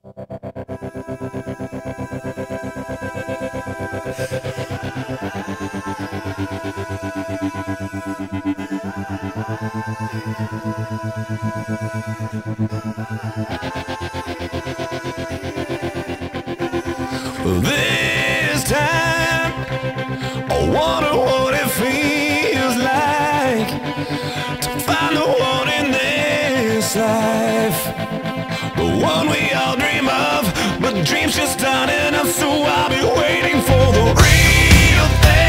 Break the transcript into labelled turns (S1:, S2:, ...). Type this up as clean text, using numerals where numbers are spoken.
S1: This time, I wonder what it feels like to find the one in this life, the one we all dream of, but dreams just aren't enough, so I'll be waiting for the real thing.